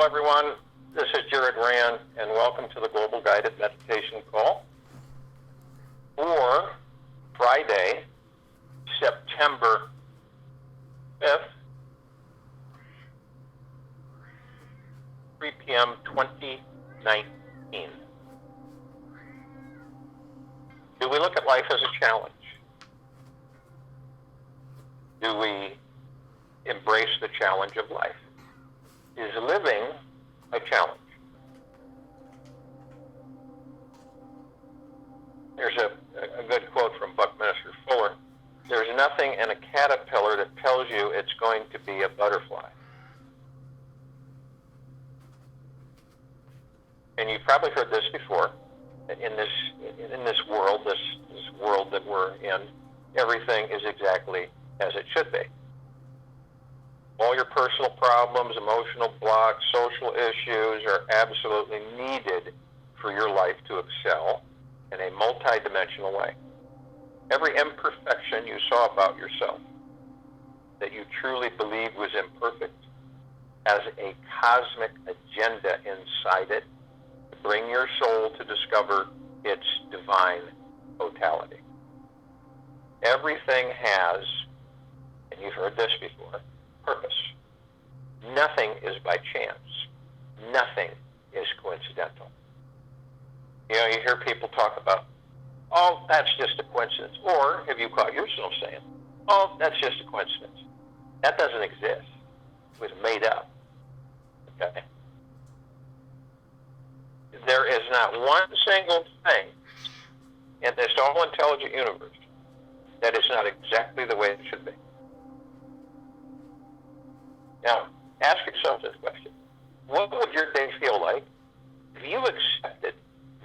everyone. This is Jared Rand, and welcome to the Global Guided Meditation Call for Friday, September 5th, 3 p.m. 2019. Do we look at life as a challenge? Do we embrace the challenge of life? Is living a challenge? There's a good quote from Buckminster Fuller. There's nothing in a caterpillar that tells you it's going to be a butterfly. And you've probably heard this before. In this world, this world that we're in, everything is exactly as it should be. All your personal problems, emotional blocks, social issues are absolutely needed for your life to excel in a multidimensional way. Every imperfection you saw about yourself that you truly believed was imperfect has a cosmic agenda inside it to bring your soul to discover its divine totality. Everything has, and you've heard this before, purpose. Nothing is by chance. Nothing is coincidental. You know, you hear people talk about, oh, that's just a coincidence. Or have you caught yourself saying, oh, that's just a coincidence. That doesn't exist. It was made up. Okay? There is not one single thing in this all-intelligent universe that is not exactly the way it should be. Now, ask yourself this question. What would your day feel like if you accepted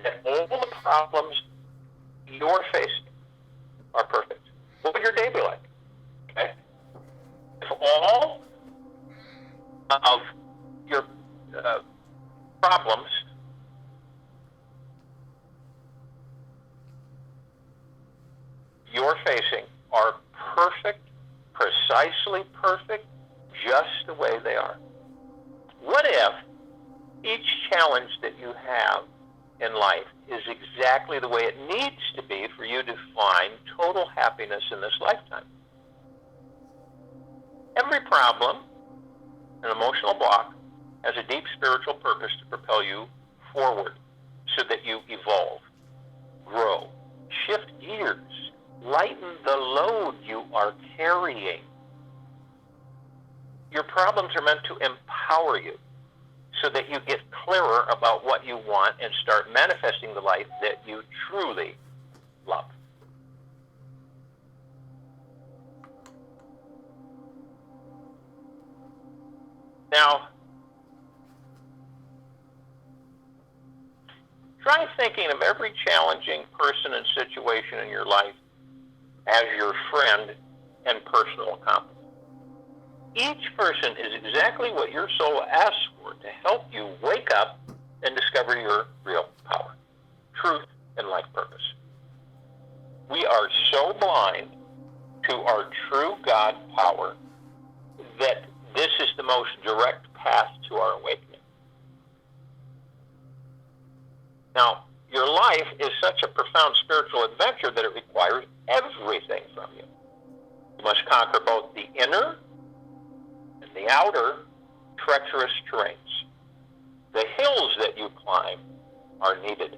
that all the problems you're facing are perfect? What would your day be like? Okay? If all of your problems you're facing are perfect, precisely perfect, just the way they are. What if each challenge that you have in life is exactly the way it needs to be for you to find total happiness in this lifetime? Every problem, an emotional block, has a deep spiritual purpose to propel you forward so that you evolve, grow, shift gears, lighten the load you are carrying. Your problems are meant to empower you so that you get clearer about what you want and start manifesting the life that you truly love. Now, try thinking of every challenging person and situation in your life as your friend and personal accomplice. Each person is exactly what your soul asks for to help you wake up and discover your real power, truth, and life purpose. We are so blind to our true God power that this is the most direct path to our awakening. Now, your life is such a profound spiritual adventure that it requires everything from you. You must conquer both the inner and the outer treacherous terrains. The hills that you climb are needed.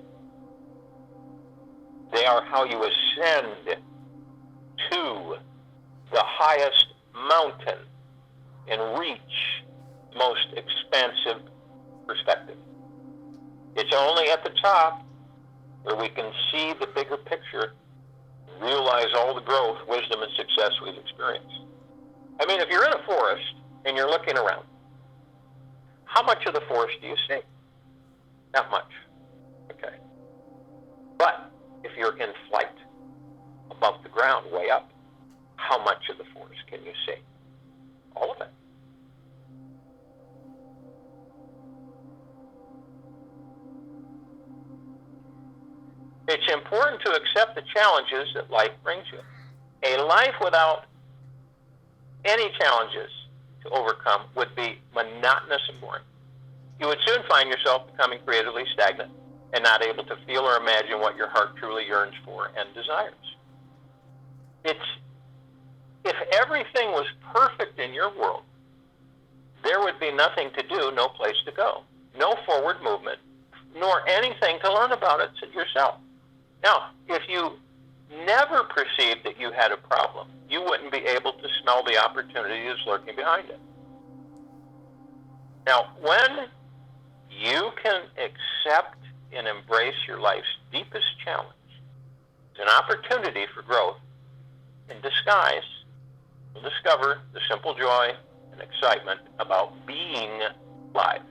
They are how you ascend to the highest mountain and reach most expansive perspective. It's only at the top where we can see the bigger picture and realize all the growth, wisdom, and success we've experienced. I mean, if you're in a forest and you're looking around, how much of the forest do you see? Not much. Okay. But if you're in flight above the ground, way up, how much of the forest can you see? All of it. It's important to accept the challenges that life brings you. A life without any challenges to overcome would be monotonous and boring. You would soon find yourself becoming creatively stagnant and not able to feel or imagine what your heart truly yearns for and desires. If everything was perfect in your world, there would be nothing to do, no place to go, no forward movement, nor anything to learn about it yourself. Now, if you never perceived that you had a problem, you wouldn't be able to smell the opportunity that's lurking behind it. Now, when you can accept and embrace your life's deepest challenge, it's an opportunity for growth in disguise. You'll discover the simple joy and excitement about being alive.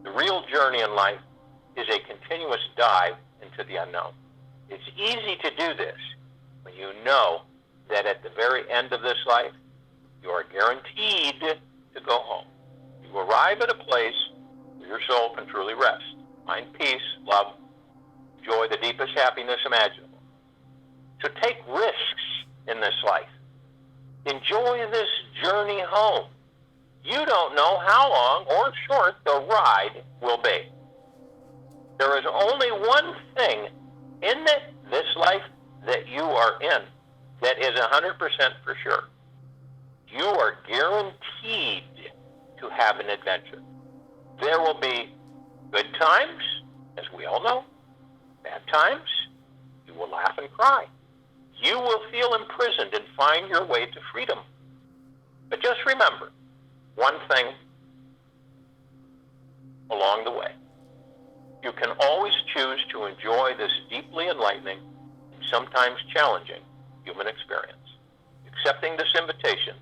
The real journey in life is a continuous dive into the unknown. It's easy to do this when you know that at the very end of this life, you are guaranteed to go home. You arrive at a place where your soul can truly rest, find peace, love, enjoy the deepest happiness imaginable. So take risks in this life. Enjoy this journey home. You don't know how long or short the ride will be. There is only one thing in this life that you are in that is 100% for sure. You are guaranteed to have an adventure. There will be good times, as we all know, bad times. You will laugh and cry. You will feel imprisoned and find your way to freedom. But just remember one thing along the way. You can always choose to enjoy this deeply enlightening and sometimes challenging human experience. Accepting this invitation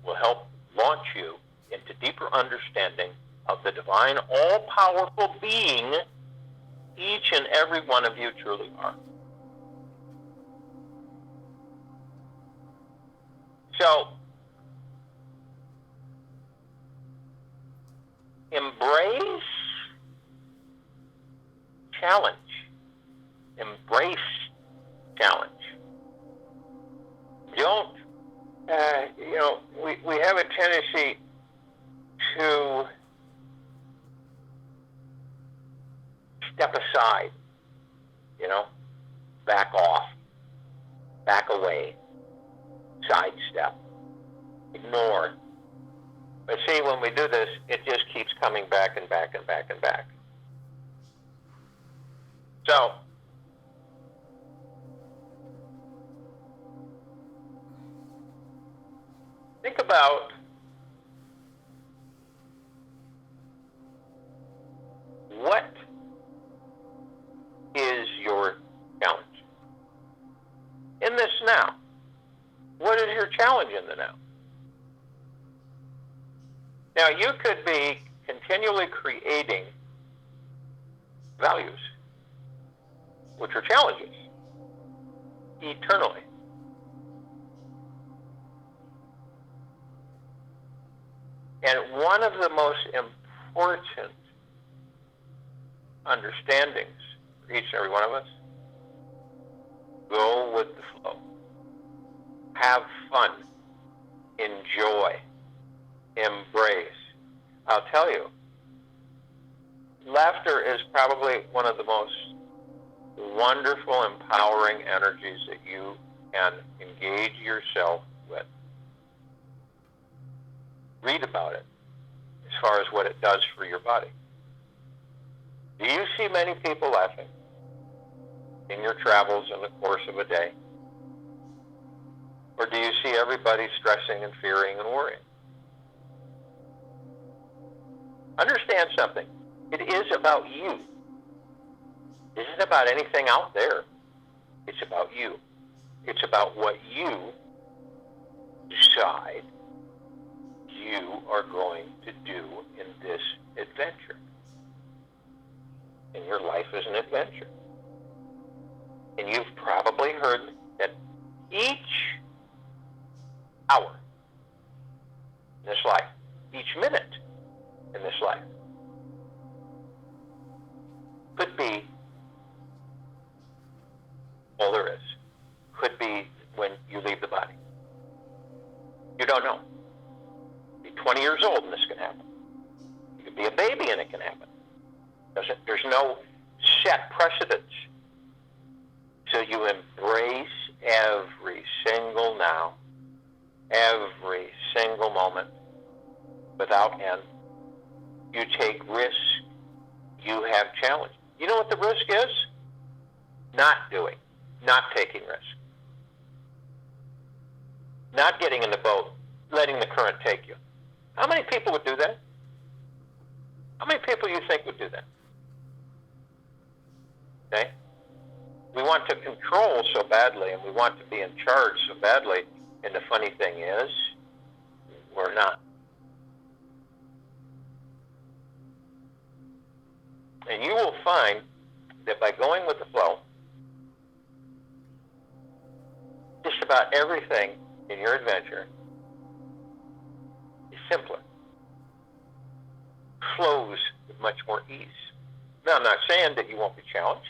will help launch you into deeper understanding of the divine, all-powerful being each and every one of you truly are. So, embrace challenge. Embrace challenge. Don't, we have a tendency to step aside, back off, back away, sidestep, ignore. But see, when we do this, it just keeps coming back and back and back and back. So, think about what is your challenge in this now. What is your challenge in the now? Now, you could be continually creating values, which are challenges, eternally. And one of the most important understandings for each and every one of us, go with the flow. Have fun. Enjoy. Embrace. I'll tell you, laughter is probably one of the most wonderful, empowering energies that you can engage yourself with. Read about it as far as what it does for your body. Do you see many people laughing in your travels in the course of a day? Or do you see everybody stressing and fearing and worrying? Understand something. It is about you. It isn't about anything out there. It's about you. It's about what you decide you are going to do in this adventure. And your life is an adventure. And you've probably heard that each hour in this life, each minute in this life, could be all there is. Could be when you leave the body. You don't know. Be 20 years old and this can happen. You could be a baby and it can happen. There's no set precedence. So you embrace every single now, every single moment without end. You take risk. You have challenge. You know what the risk is? Not doing, not taking risk. Not getting in the boat, letting the current take you. How many people would do that? How many people you think would do that? Okay? We want to control so badly, and we want to be in charge so badly, and the funny thing is, we're not. And you will find that by going with the flow, just about everything in your adventure is simpler, flows with much more ease. Now, I'm not saying that you won't be challenged.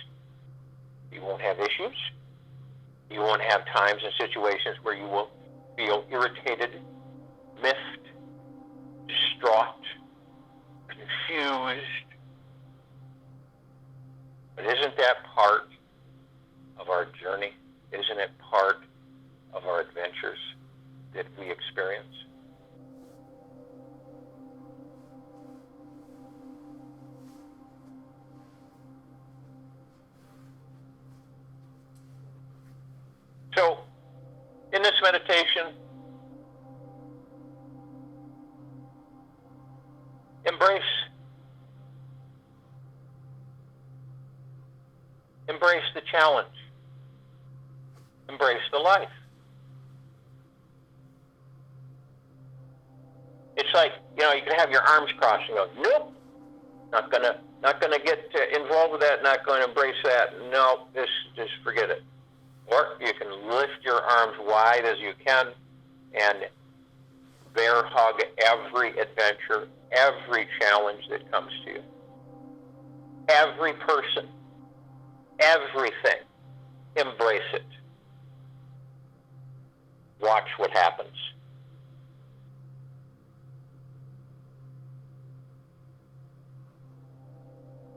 You won't have issues. You won't have times and situations where you will feel irritated, miffed, distraught, confused. But isn't that part of our journey? Isn't it part of our adventures that we experience? So, in this meditation, embrace the challenge. Embrace the life. It's like, you can have your arms crossed and go, nope, not gonna get involved with that, not going to embrace that. No, just forget it. Or you can lift your arms wide as you can and bear hug every adventure, every challenge that comes to you. Every person, everything, embrace it. Watch what happens.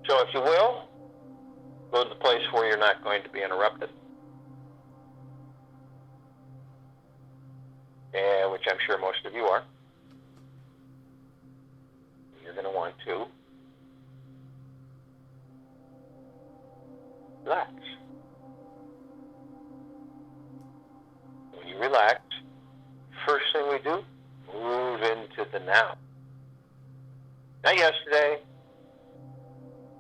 So if you will, go to the place where you're not going to be interrupted. Which I'm sure most of you are. You're going to want to relax. When you relax, first thing we do, move into the now. Not yesterday,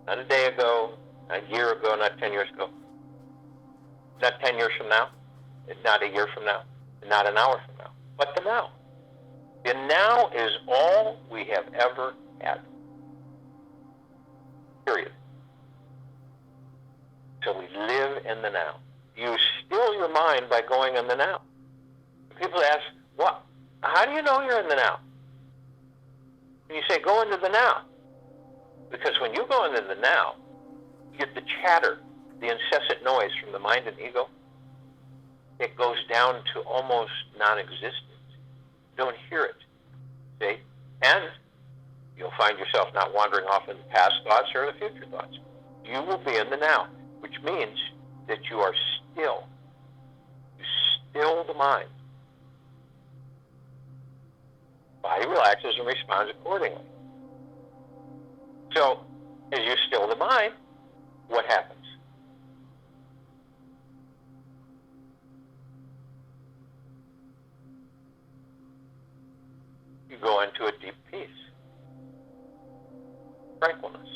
not a day ago, not a year ago, not 10 years ago. Not 10 years from now, not a year from now, not an hour from now, but the now. The now is all we have ever had. Period. So we live in the now. You still your mind by going in the now. People ask, what? How do you know you're in the now? And you say, go into the now. Because when you go into the now, you get the chatter, the incessant noise from the mind and ego. It goes down to almost non-existent. You don't hear it. See? And you'll find yourself not wandering off into past thoughts or the future thoughts. You will be in the now, which means that you are still. You still the mind. Body relaxes and responds accordingly. So, as you still the mind, what happens? You go into a deep peace, tranquilness.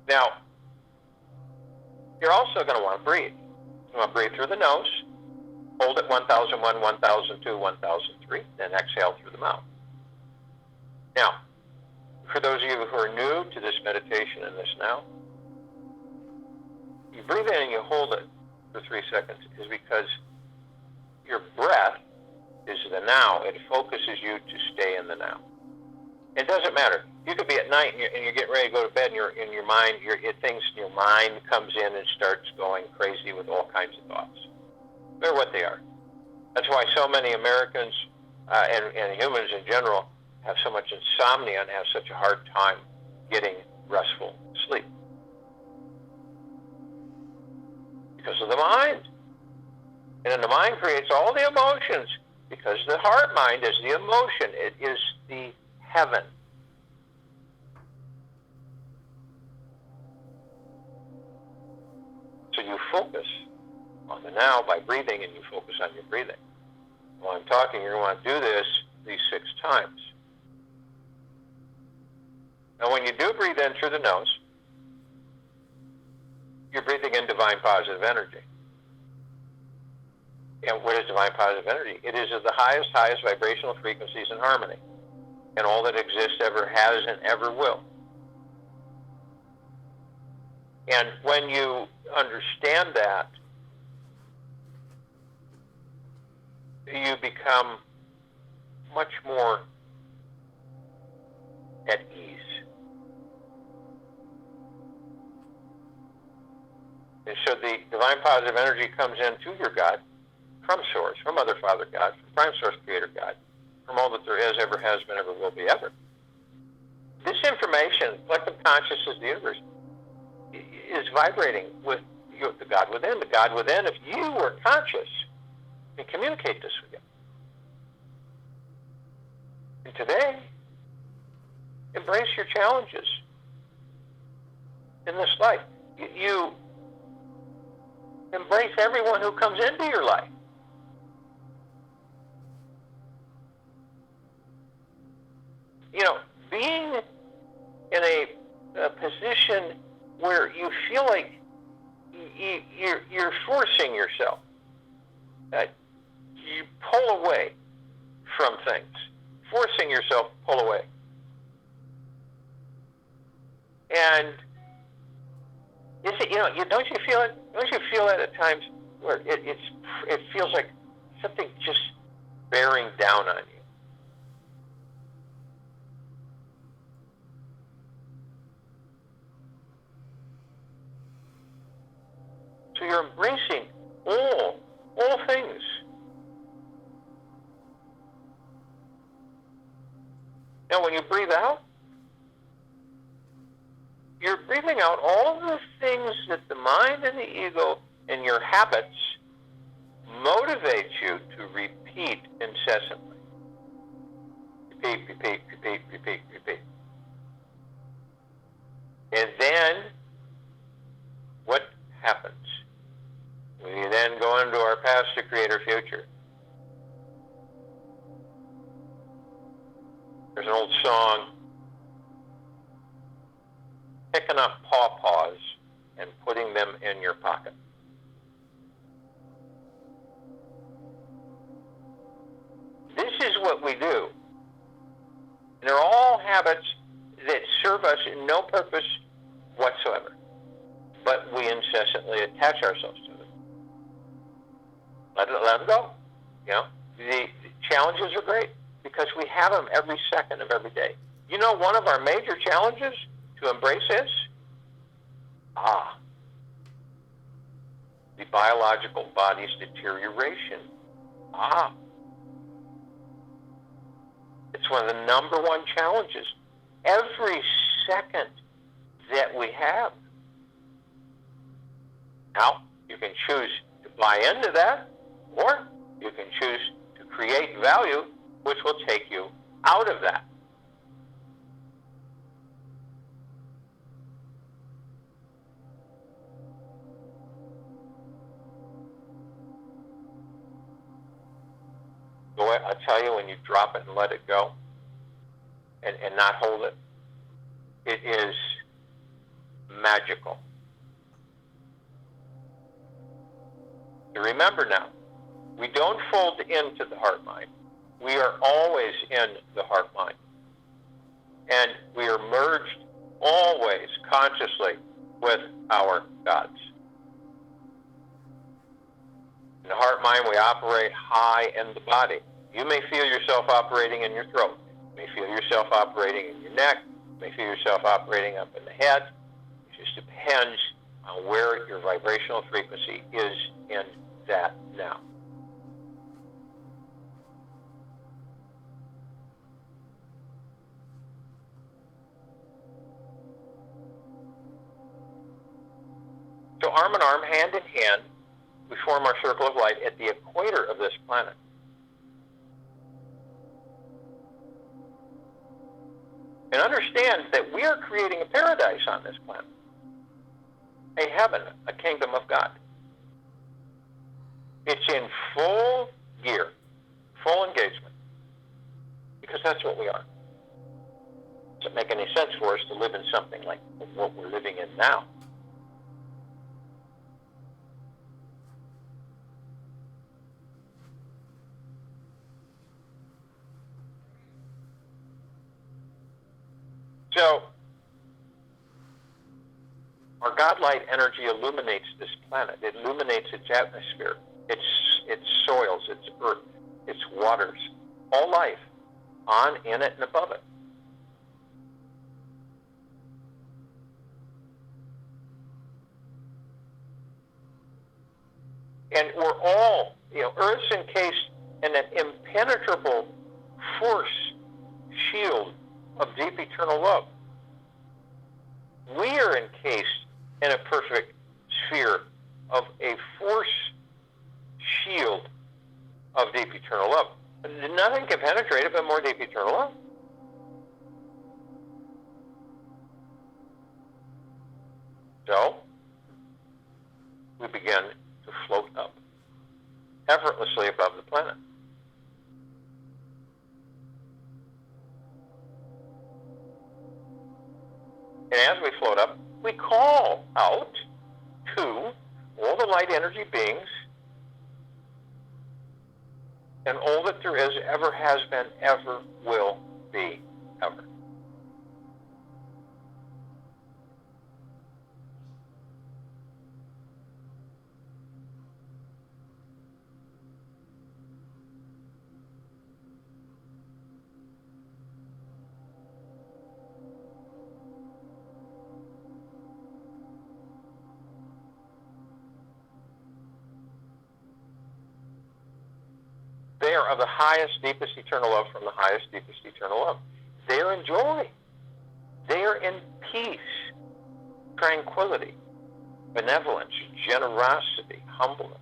Now, you're also going to want to breathe. You want to breathe through the nose, hold it 1001, 1002, 1003, then exhale through the mouth. Now, for those of you who are new to this meditation and this now, you breathe in and you hold it for 3 seconds is because your breath is the now. It focuses you to stay in the now. It doesn't matter. You could be at night and you're getting ready to go to bed and you're in your mind, things in your mind comes in and starts going crazy with all kinds of thoughts. They're what they are. That's why so many Americans and humans in general have so much insomnia and have such a hard time getting restful sleep? Because of the mind. And then the mind creates all the emotions, because the heart mind is the emotion. It is the heaven. So you focus on the now by breathing, and you focus on your breathing. While I'm talking, you're going to want to do this these 6 times. Now, when you do breathe in through the nose, you're breathing in divine positive energy. And what is divine positive energy? It is of the highest vibrational frequencies in harmony. And all that exists ever has and ever will. And when you understand that, you become much more at ease. And so the divine positive energy comes in to your God, from Source, from Mother, Father, God, from Prime Source, Creator, God, from all that there is, ever has been, ever will be, ever. This information, collective consciousness of the universe, is vibrating with the God within. The God within, if you were conscious, can communicate this with you. And today, embrace your challenges in this life. You embrace everyone who comes into your life. You know, being in a position where you feel like you're forcing yourself. You pull away from things. Forcing yourself to pull away. And is it, don't you feel it? Don't you feel that at times where it feels like something just bearing down on you? So you're embracing all things. Now, when you breathe out, you're breathing out all the things that the mind and the ego and your habits motivate you to repeat incessantly. Repeat, repeat, repeat, repeat, repeat. And then, what happens? We then go into our past to create our future. There's an old song, picking up pawpaws and putting them in your pocket. This is what we do. They're all habits that serve us in no purpose whatsoever, but we incessantly attach ourselves to them. Let them go. The challenges are great because we have them every second of every day. One of our major challenges to embrace is the biological body's deterioration. It's one of the number one challenges every second that we have. Now, you can choose to buy into that, or you can choose to create value, which will take you out of that. I'll tell you, when you drop it and let it go and not hold it, it is magical. So remember now, we don't fold into the heart mind. We are always in the heart mind. And we are merged always consciously with our gods. In the heart mind, we operate high in the body. You may feel yourself operating in your throat. You may feel yourself operating in your neck. You may feel yourself operating up in the head. It just depends on where your vibrational frequency is in that now. So arm in arm, hand in hand, we form our circle of light at the equator of this planet. And understand that we are creating a paradise on this planet. A heaven, a kingdom of God. It's in full gear, full engagement, because that's what we are. Does it make any sense for us to live in something like what we're living in now? So, our God-light energy illuminates this planet. It illuminates its atmosphere, its soils, its earth, its waters, all life, on, in it, and above it. And we're all, Earth's encased in an impenetrable force shield of deep eternal love. We are encased in a perfect sphere of a force shield of deep eternal love. Nothing can penetrate it but more deep eternal love. So, we begin to float up, effortlessly above the planet. And as we float up, we call out to all the light energy beings and all that there is, ever has been, ever will be, ever. They are of the highest, deepest eternal love from the highest, deepest eternal love. They are in joy. They are in peace, tranquility, benevolence, generosity, humbleness.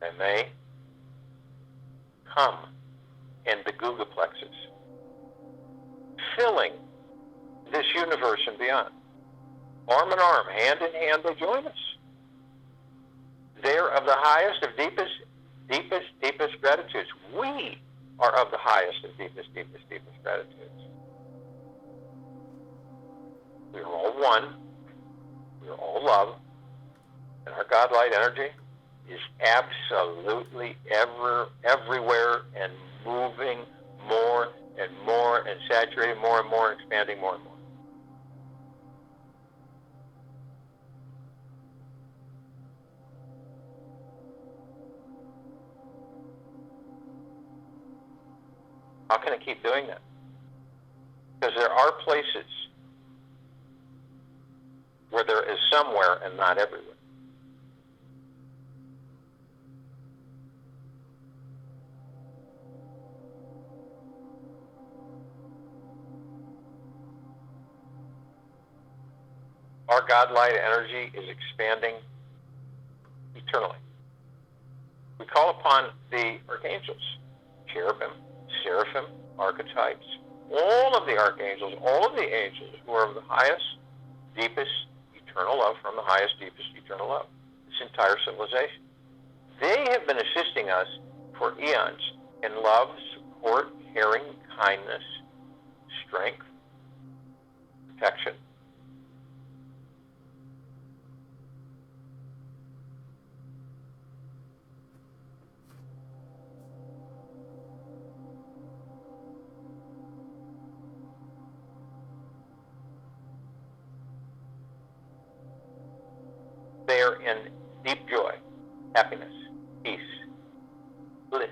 And they come in the Guga plexus, filling this universe and beyond. Arm in arm, hand in hand, they join us. They're of the highest, of deepest, deepest, deepest gratitudes. We are of the highest, of deepest, deepest, deepest gratitudes. We are all one. We are all love. And our God-light energy is absolutely everywhere and moving more and more and saturating more and more, expanding more and more. How can it keep doing that? Because there are places where there is somewhere and not everywhere. Our God-light energy is expanding eternally. We call upon the archangels, cherubim, seraphim, archetypes, all of the archangels, all of the angels who are of the highest, deepest eternal love from the highest, deepest eternal love. This entire civilization. They have been assisting us for eons in love, support, caring, kindness, strength, protection. They are in deep joy, happiness, peace, bliss,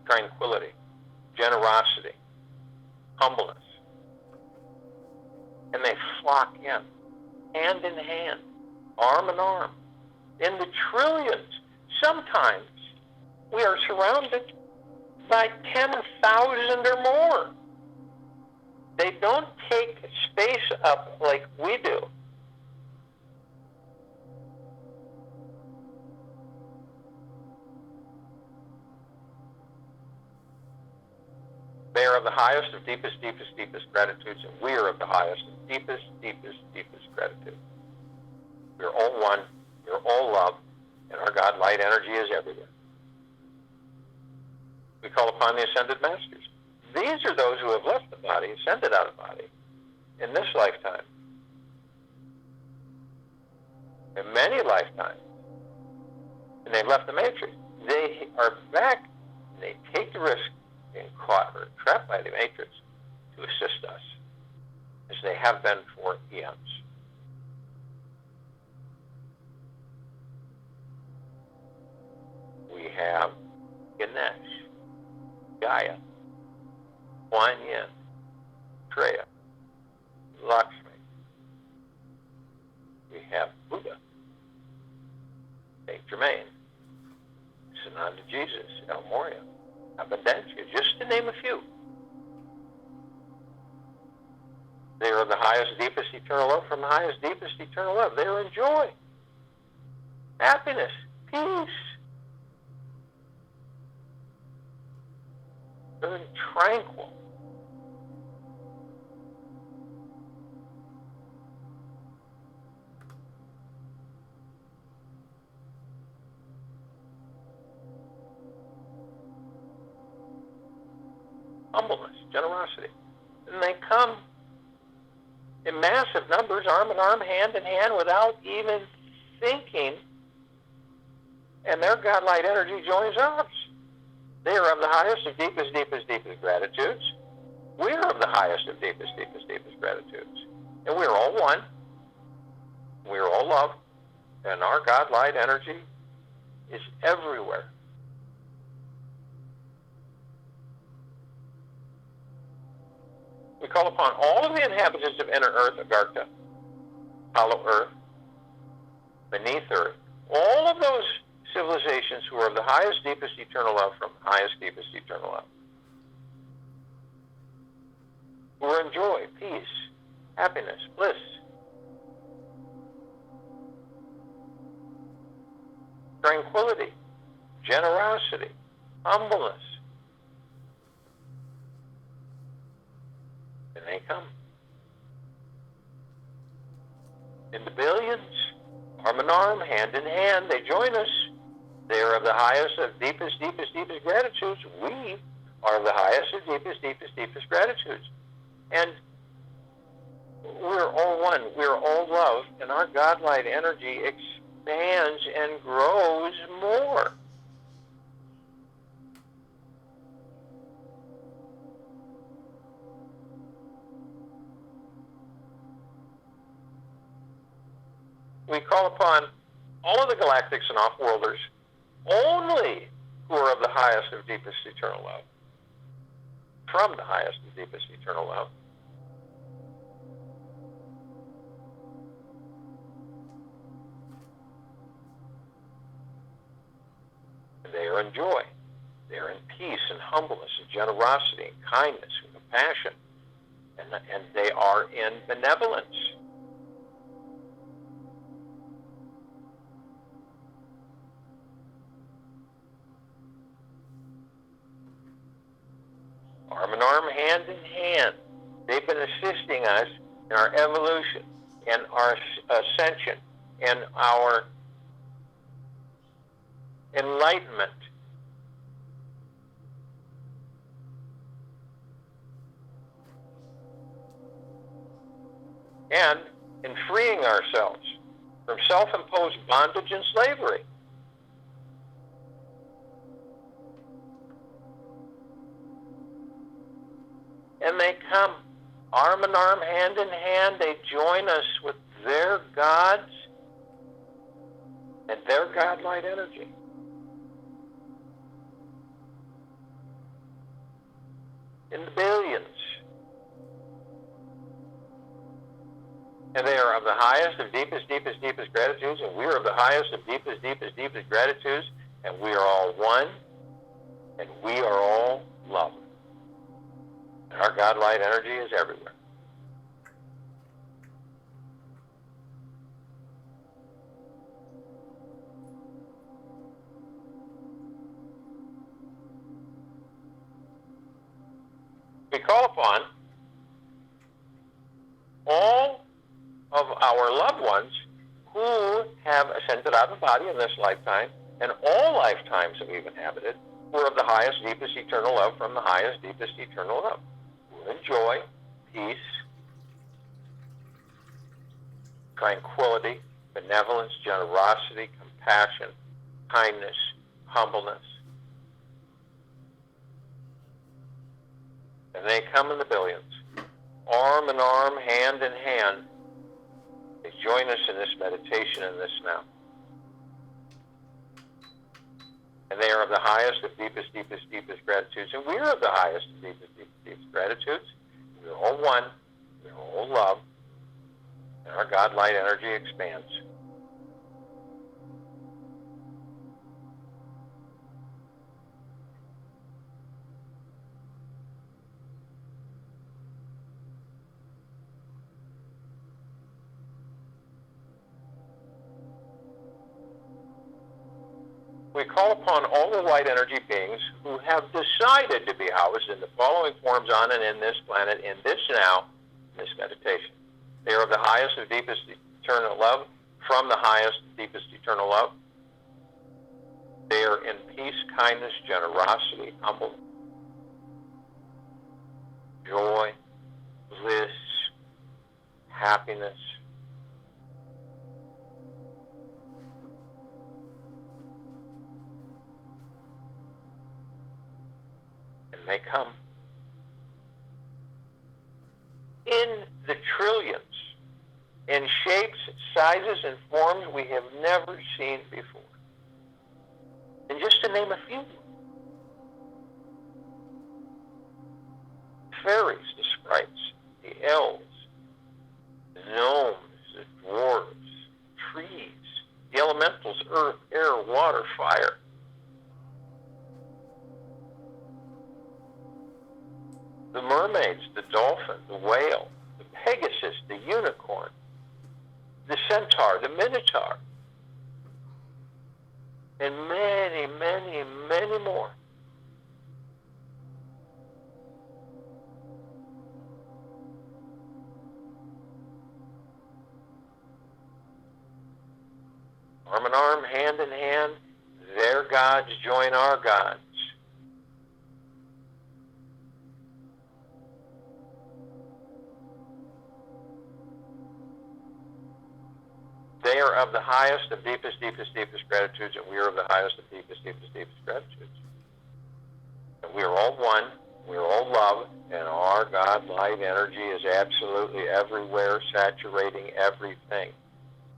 tranquility, generosity, humbleness. And they flock in, hand in hand, arm in arm, in the trillions. Sometimes we are surrounded by 10,000 or more They don't take space up like we do. They are of the highest of deepest, deepest, deepest gratitudes, and we are of the highest of deepest, deepest, deepest gratitude. We're all one, we're all love, and our God light energy is everywhere. We call upon the ascended masters. These are those who have left the body, ascended out of body, in this lifetime. In many lifetimes. And they've left the matrix. They are back, and they take the risk of being caught or trapped by the matrix to assist us, as they have been for eons. We have Ganesh, Gaia, Kuan Yin, Treya, Lakshmi. We have Buddha, Saint Germain, Sananda Jesus, El Morya, Abundancia, just to name a few. They are the highest, deepest, eternal love from the highest, deepest, eternal love. They are in joy, happiness, peace. They're tranquil. Humbleness, generosity. And they come in massive numbers, arm in arm, hand in hand, without even thinking, and their God-light energy joins ours. They are of the highest of deepest, deepest, deepest gratitudes. We are of the highest of deepest, deepest, deepest gratitudes. And we are all one. We are all love. And our God-light energy is everywhere. We call upon all of the inhabitants of inner earth, Agartha, hollow earth, beneath earth, all of those civilizations who are of the highest, deepest, eternal love from highest, deepest, eternal love, who are in joy, peace, happiness, bliss, tranquility, generosity, humbleness. And they come. In the billions, arm in arm, hand in hand, they join us. They are of the highest of deepest, deepest, deepest gratitudes. We are of the highest of deepest, deepest, deepest gratitudes. And we're all one. We're all love. And our God-light energy expands and grows more. We call upon all of the galactics and off-worlders only who are of the highest of deepest eternal love, from the highest of deepest eternal love. And they are in joy. They are in peace and humbleness and generosity and kindness and compassion. And they are in benevolence. Arm in arm, hand in hand. They've been assisting us in our evolution, in our ascension, in our enlightenment. And in freeing ourselves from self-imposed bondage and slavery. And they come arm in arm, hand in hand. They join us with their gods and their God-light energy. In the billions. And they are of the highest of deepest, deepest, deepest gratitudes, and we are of the highest of deepest, deepest, deepest gratitudes, and we are all one, and we are all love. Our God light energy is everywhere. We call upon all of our loved ones who have ascended out of the body in this lifetime and all lifetimes that we've inhabited, who are of the highest, deepest, eternal love from the highest, deepest, eternal love, who enjoy peace, tranquility, benevolence, generosity, compassion, kindness, humbleness. And they come in the billions, arm in arm, hand in hand. They join us in this meditation in this now. And they are of the highest, of deepest, deepest, deepest gratitudes. And we are of the highest, of deepest, deepest, deepest gratitudes. We're all one. We're all love. And our God light energy expands. We call upon all the light energy beings who have decided to be housed in the following forms on and in this planet, in this now, in this meditation. They are of the highest of deepest eternal love, from the highest deepest eternal love. They are in peace, kindness, generosity, humbleness, joy, bliss, happiness. And they come in the trillions, in shapes, sizes, and forms we have never seen before. And just to name a few, fairies, the sprites, the elves, the gnomes, the dwarves, trees, the elementals, earth, air, water, fire. The mermaids, the dolphin, the whale, the pegasus, the unicorn, the centaur, the minotaur, and many, many, many more. Arm in arm, hand in hand, their gods join our gods. They are of the highest, of deepest, deepest, deepest gratitudes, and we are of the highest, of deepest, deepest, deepest gratitudes. And we are all one, we are all love, and our God light energy is absolutely everywhere, saturating everything.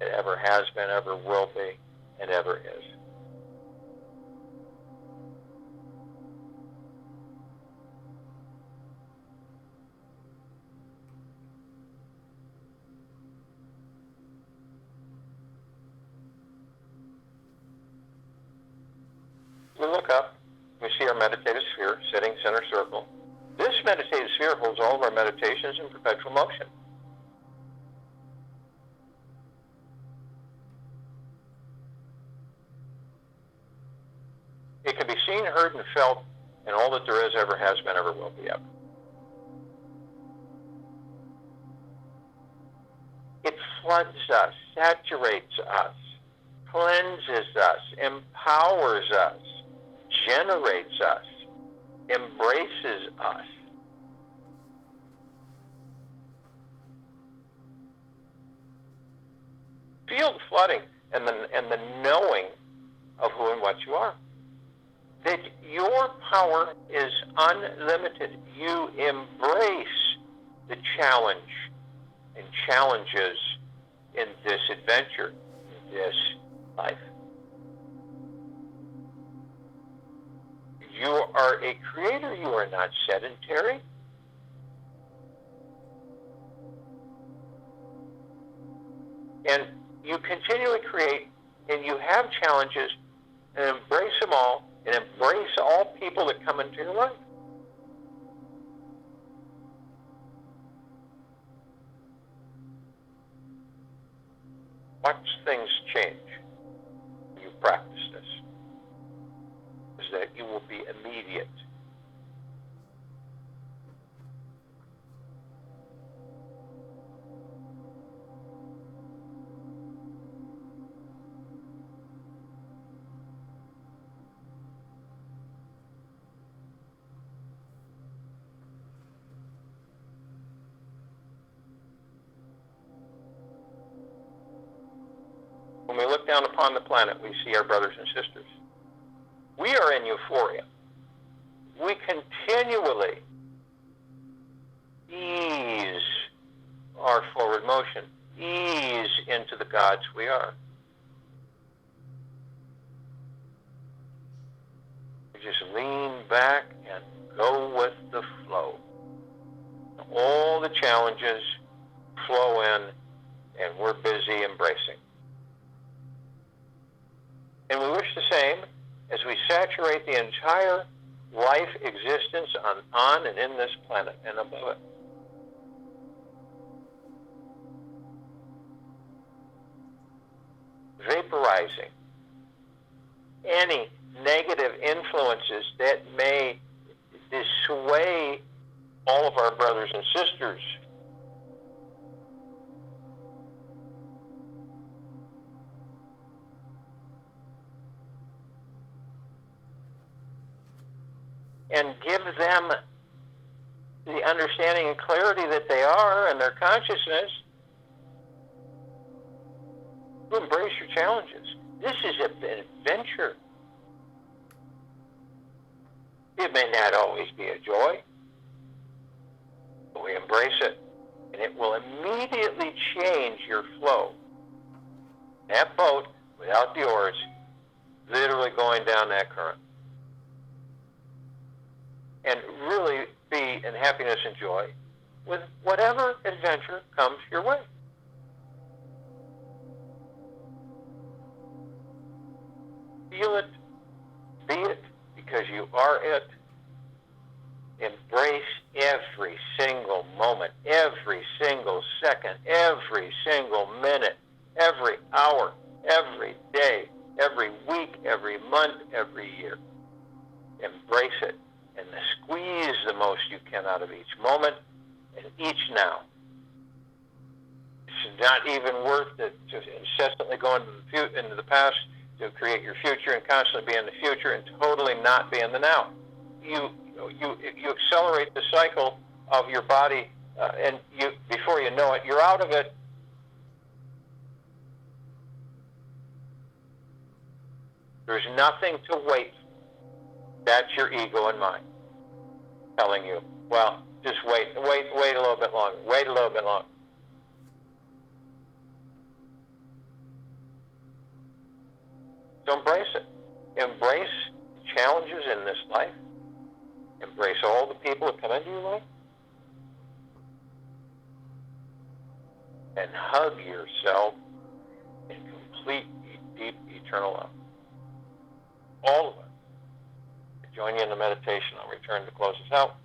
It ever has been, ever will be, and ever is. We look up, we see our meditative sphere sitting center circle. This meditative sphere holds all of our meditations in perpetual motion. It can be seen, heard, and felt in all that there is, ever has been, ever will be, ever. It floods us, saturates us, cleanses us, empowers us, generates us, embraces us. Feel the flooding and the knowing of who and what you are. That your power is unlimited. You embrace the challenge and challenges in this adventure, in this life. You are a creator. You are not sedentary. And you continually create, and you have challenges, and embrace them all, and embrace all people that come into your life. Watch things change when you practice this. Is that you will be immediate. When we look down upon the planet, we see our brothers and sisters. We are in euphoria. We continually ease our forward motion, ease into the gods we are. We just lean back and go with the flow. All the challenges flow in, and we're busy embracing. And we wish the same as we saturate the entire life existence on and in this planet and above it. Vaporizing any negative influences that may dissuade all of our brothers and sisters and give them the understanding and clarity that they are and their consciousness to embrace your challenges. This is an adventure. It may not always be a joy, but we embrace it, and it will immediately change your flow. That boat, without the oars, literally going down that current. And really be in happiness and joy with whatever adventure comes your way. Feel it, be it, because you are it. Embrace every single moment, every single second, every single minute, every hour, every day, every week, every month, every year. Embrace it and squeeze the most you can out of each moment and each now. It's not even worth it to incessantly go into the past to create your future and constantly be in the future and totally not be in the now. You accelerate the cycle of your body, and before you know it, you're out of it. There's nothing to wait. That's your ego and mind telling you, well, just wait a little bit longer, wait a little bit longer. So embrace it. Embrace challenges in this life. Embrace all the people that come into your life. And hug yourself in complete, deep, eternal love. All of us. I join you in the meditation. I'll return to close us out.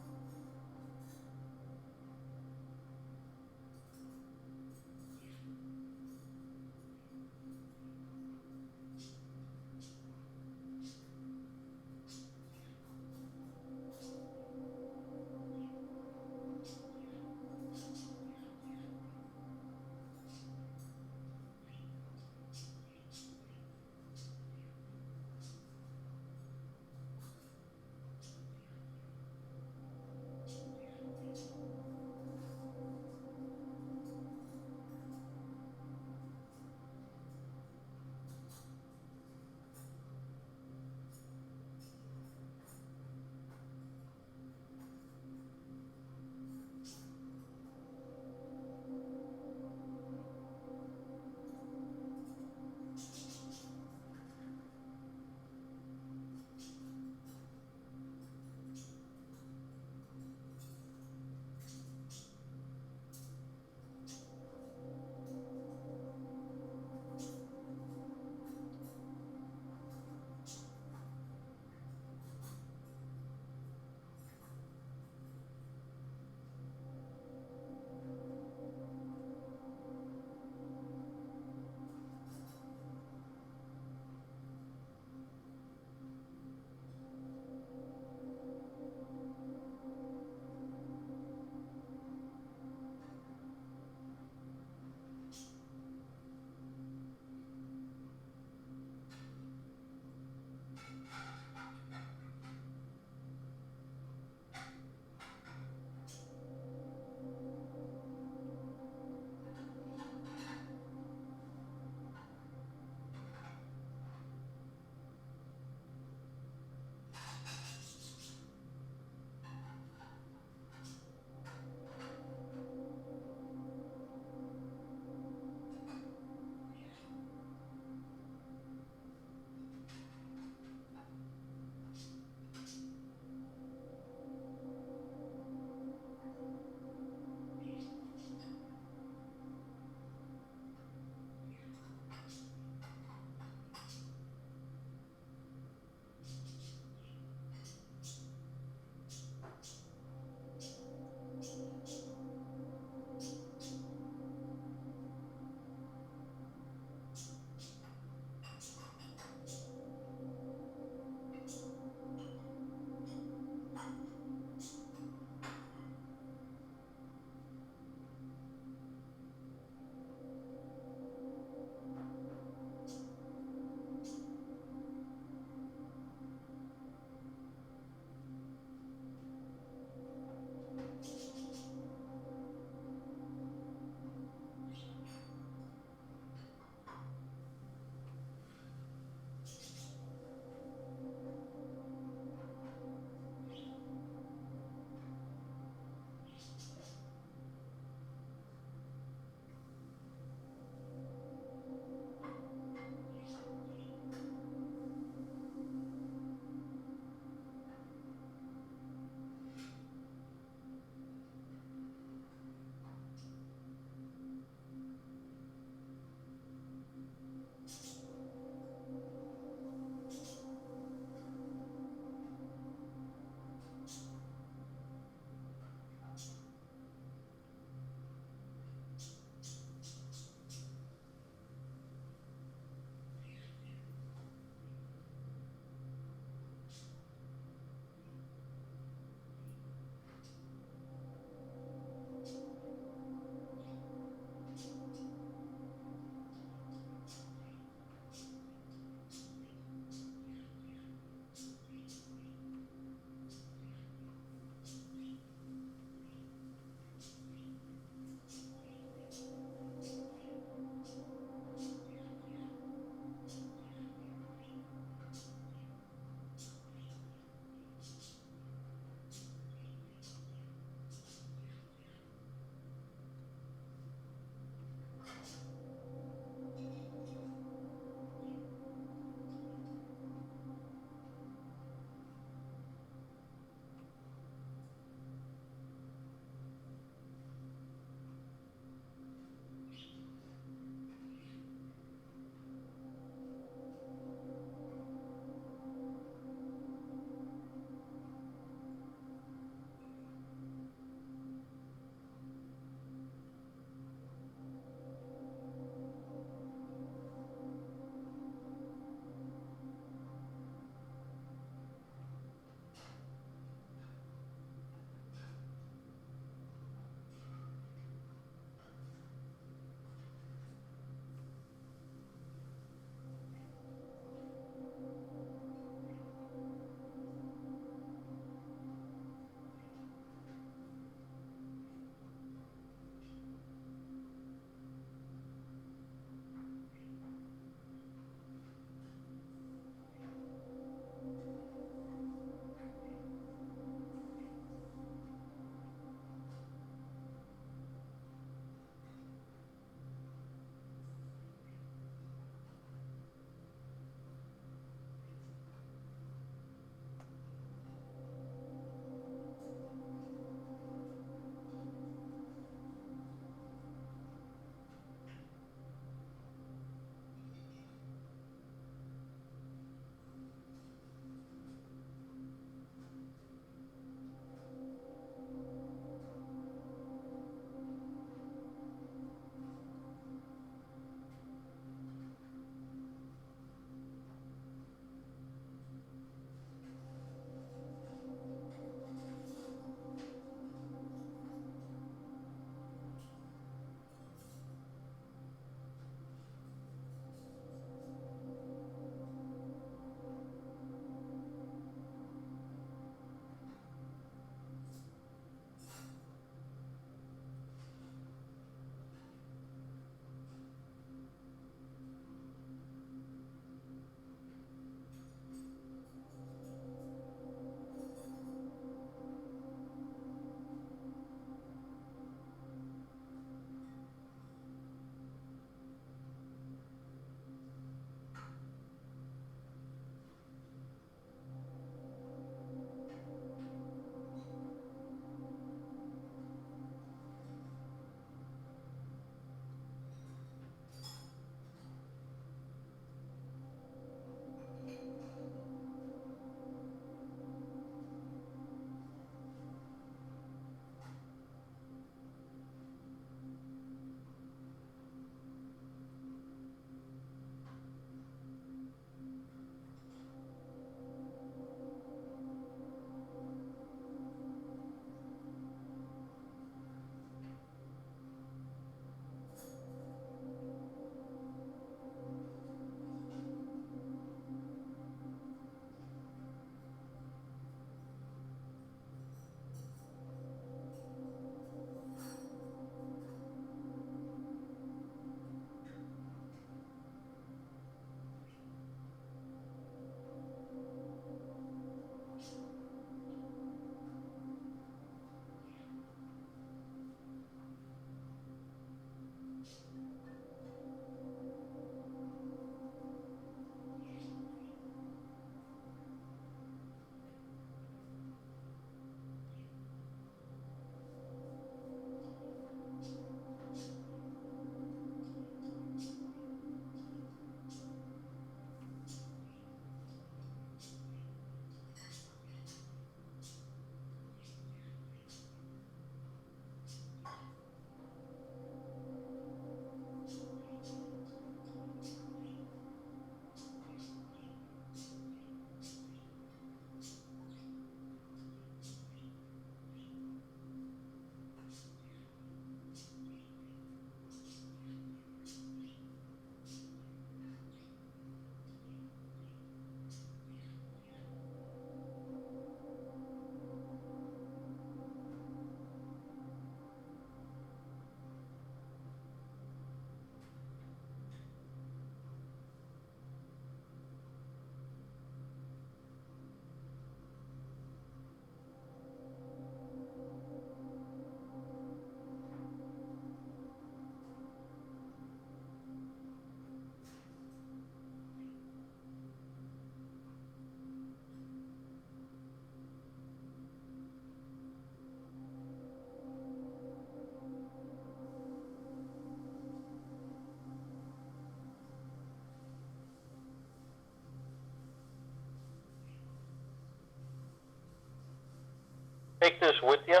Take this with you.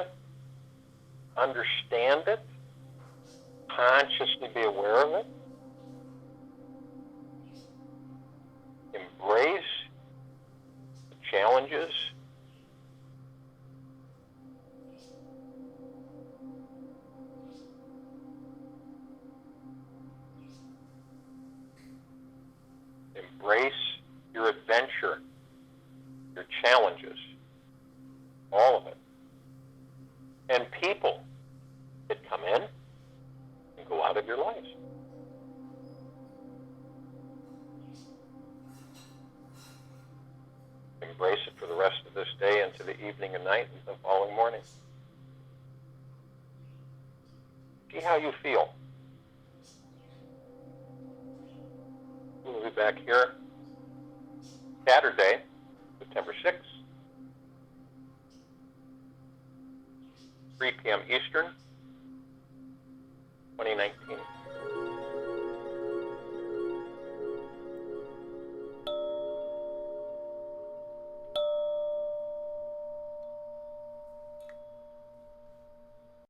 Understand it. Consciously be aware of it. Embrace the challenges. Embrace your adventure, your challenges, all of it. And people that come in and go out of your lives. Embrace it for the rest of this day into the evening and night and the following morning. See how you feel. We'll be back here Saturday, September 6th, 3 p.m. Eastern, 2019.